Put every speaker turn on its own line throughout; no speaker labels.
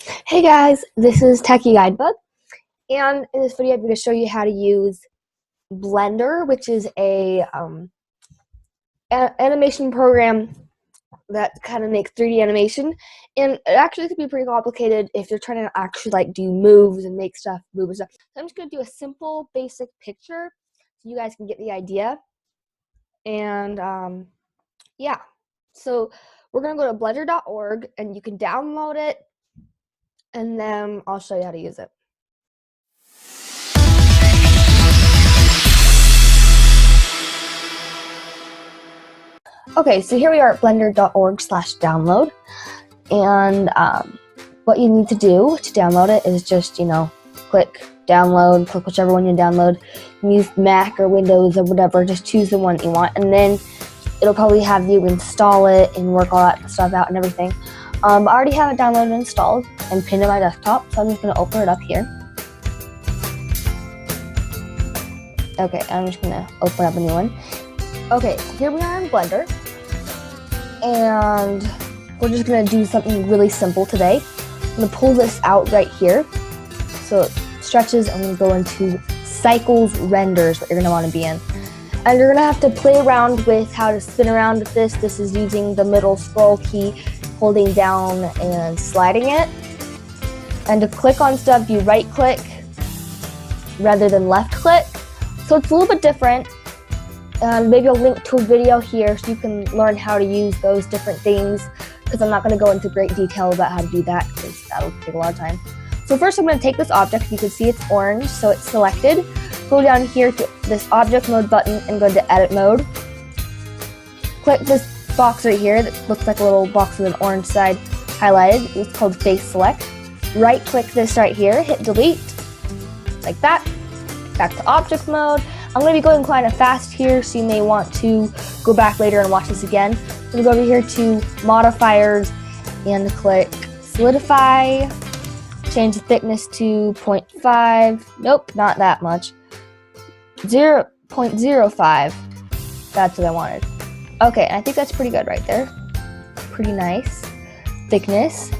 Hey guys, this is Techie Guidebook, and in this video I'm going to show you how to use Blender, which is a animation program that kind of makes 3D animation, and it actually could be pretty complicated if you're trying to actually like do moves and make stuff move and stuff. So I'm just going to do a simple, basic picture so you guys can get the idea, and yeah. So we're going to go to blender.org, and you can download it, and then I'll show you how to use it. Okay, so here we are at blender.org/download, and what you need to do to download it is just, click download, click whichever one you download. You can use Mac or Windows or whatever, just choose the one that you want, and then it'll probably have you install it and work all that stuff out and everything. I already have it downloaded and installed and pinned to my desktop, so I'm just going to open it up here. Okay, I'm just going to open up a new one. Okay, so here we are in Blender, and we're just going to do something really simple today. I'm going to pull this out right here, so it stretches. I'm going to go into Cycles Renders, what you're going to want to be in. And you're going to have to play around with how to spin around with this. This is using the middle scroll key, holding down and sliding it. And to click on stuff, you right click rather than left click. So it's a little bit different. Maybe I'll link to a video here so you can learn how to use those different things, because I'm not going to go into great detail about how to do that because that'll take a lot of time. So first I'm going to take this object. You can see it's orange, so it's selected. Go down here to this object mode button and go into edit mode. Click this box right here that looks like a little box with an orange side highlighted. It's called face select. Right click this right here, hit delete, like that. Back to object mode. I'm going to be going kind of fast here, so you may want to go back later and watch this again. I'm going to go over here to modifiers and click solidify. Change the thickness to 0.5. Nope, not that much. 0.05. That's what I wanted. Okay, I think that's pretty good right there. Pretty nice. Thickness.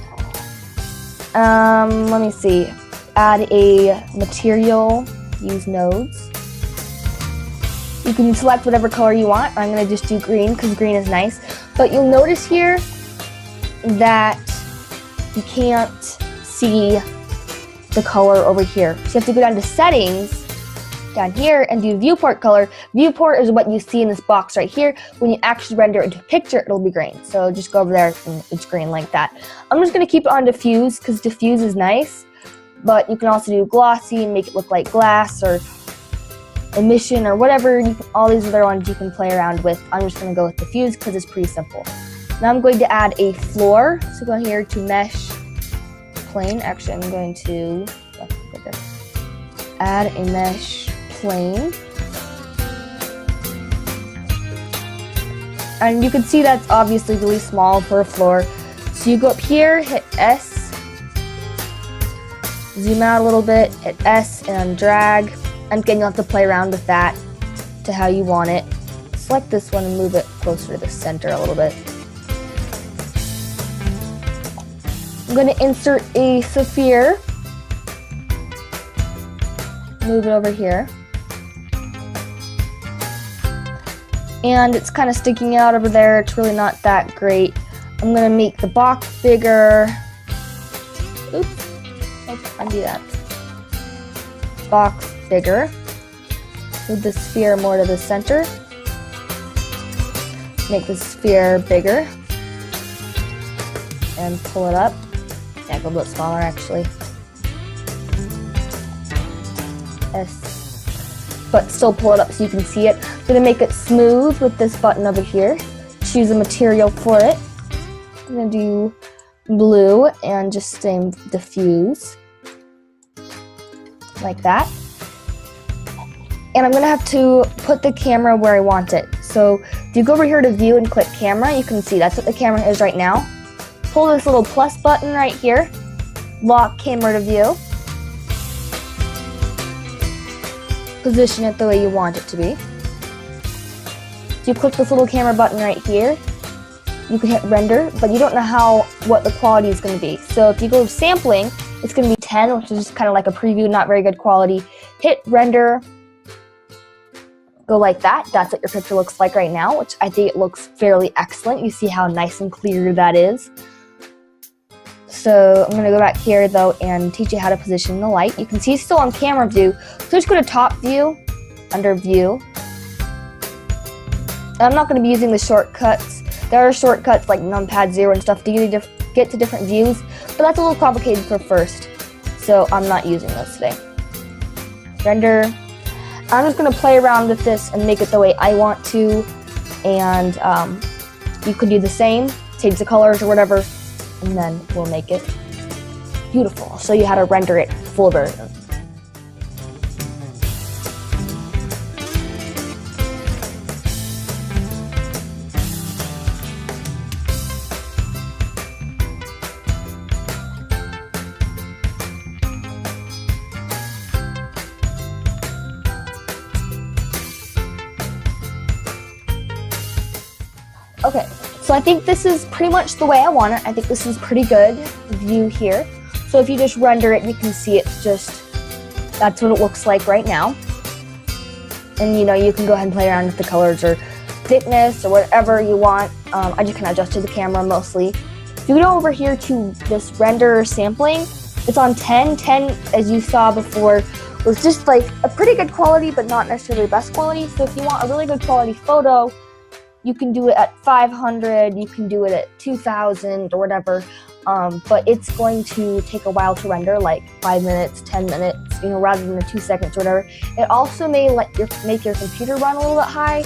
Let me see. Add a material. Use nodes. You can select whatever color you want. I'm going to just do green because green is nice. But you'll notice here that you can't see the color over here. So you have to go down to settings down here and do viewport color. Viewport is what you see in this box right here. When you actually render it into a picture, it'll be green. So just go over there and it's green like that. I'm just going to keep it on diffuse because diffuse is nice. But you can also do glossy and make it look like glass or emission or whatever. All these other ones you can play around with. I'm just going to go with diffuse because it's pretty simple. Now I'm going to add a floor. So go here to mesh plane. Actually, I'm going to add a mesh plane. And you can see that's obviously really small for a floor. So you go up here, hit S, zoom out a little bit, hit S and drag. And again, you'll have to play around with that to how you want it. Select this one and move it closer to the center a little bit. I'm going to insert a sphere. Move it over here. And it's kind of sticking out over there. It's really not that great. I'm going to make the box bigger. Oops. Undo that. Box bigger. Move the sphere more to the center. Make the sphere bigger. And pull it up. Yeah, go a bit smaller actually. S. But still pull it up so you can see it. I'm going to make it smooth with this button over here. Choose a material for it. I'm going to do blue and just stay diffuse. Like that. And I'm going to have to put the camera where I want it. So if you go over here to view and click camera, you can see that's what the camera is right now. Pull this little plus button right here. Lock camera to view. Position it the way you want it to be. So you click this little camera button right here. you can hit render, but you don't know what the quality is going to be. So if you go to sampling, it's going to be 10, which is just kind of like a preview, not very good quality. Hit render, go like that. That's what your picture looks like right now, which I think it looks fairly excellent. You see how nice and clear that is. So I'm going to go back here though and teach you how to position the light. You can see it's still on camera view. So just go to top view, under view. And I'm not going to be using the shortcuts. There are shortcuts like numpad 0 and stuff to get to different views, but that's a little complicated for first. So I'm not using those today. Render. I'm just going to play around with this and make it the way I want to. And you could do the same, change the colors or whatever, and then we'll make it beautiful. I'll show you how to render it full version. Okay, so I think this is pretty much the way I want it. I think this is pretty good view here. So if you just render it, you can see it's just, that's what it looks like right now. And you can go ahead and play around with the colors or thickness or whatever you want. I just kind of adjusted the camera mostly. If you go over here to this render sampling, it's on 10. 10, as you saw before, was just like a pretty good quality, but not necessarily the best quality. So if you want a really good quality photo, you can do it at 500, you can do it at 2000 or whatever, but it's going to take a while to render, like 5 minutes, 10 minutes, rather than the 2 seconds or whatever. It also may make your computer run a little bit high,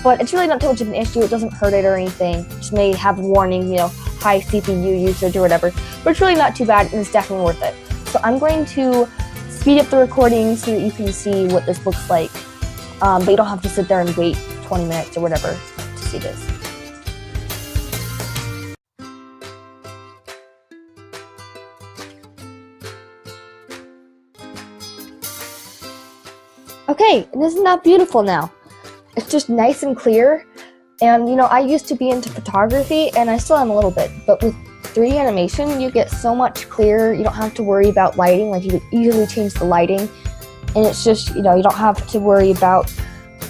but it's really not too much of an issue. It doesn't hurt it or anything. It just may have a warning, high CPU usage or whatever, but it's really not too bad and it's definitely worth it. So I'm going to speed up the recording so that you can see what this looks like, but you don't have to sit there and wait 20 minutes or whatever to see this. Okay, and isn't that beautiful now? It's just nice and clear. And I used to be into photography, and I still am a little bit, but with 3D animation, you get so much clearer. You don't have to worry about lighting, like you can easily change the lighting. And it's just, you don't have to worry about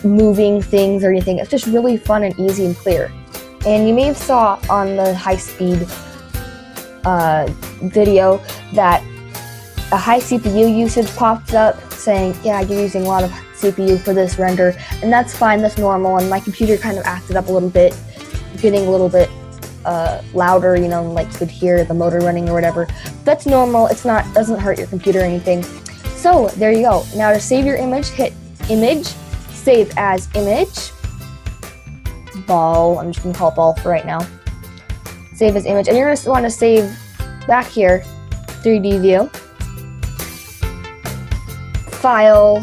moving things or anything. It's just really fun and easy and clear. And you may have saw on the high-speed video that a high CPU usage popped up saying, yeah, you're using a lot of CPU for this render, and that's fine, that's normal. And my computer kind of acted up a little bit, getting a little bit louder, like you could hear the motor running or whatever. That's normal. It's not, doesn't hurt your computer or anything. So there you go. Now to save your image, hit image, save as image, ball. I'm just gonna call it ball for right now. Save as image, and you're gonna want to save back here, 3D view, file,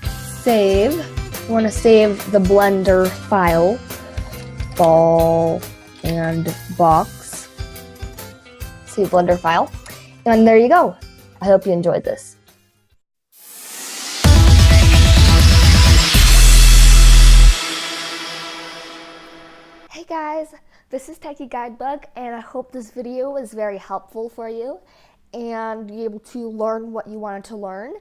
save. You want to save the Blender file, ball and box. Save Blender file, and there you go. I hope you enjoyed this. Hey guys, this is Techie Guidebug, and I hope this video was very helpful for you and be able to learn what you wanted to learn.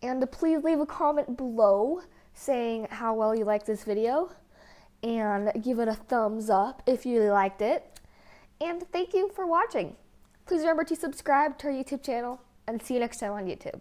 And please leave a comment below saying how well you liked this video, and give it a thumbs up if you really liked it. And thank you for watching. Please remember to subscribe to our YouTube channel, and see you next time on YouTube.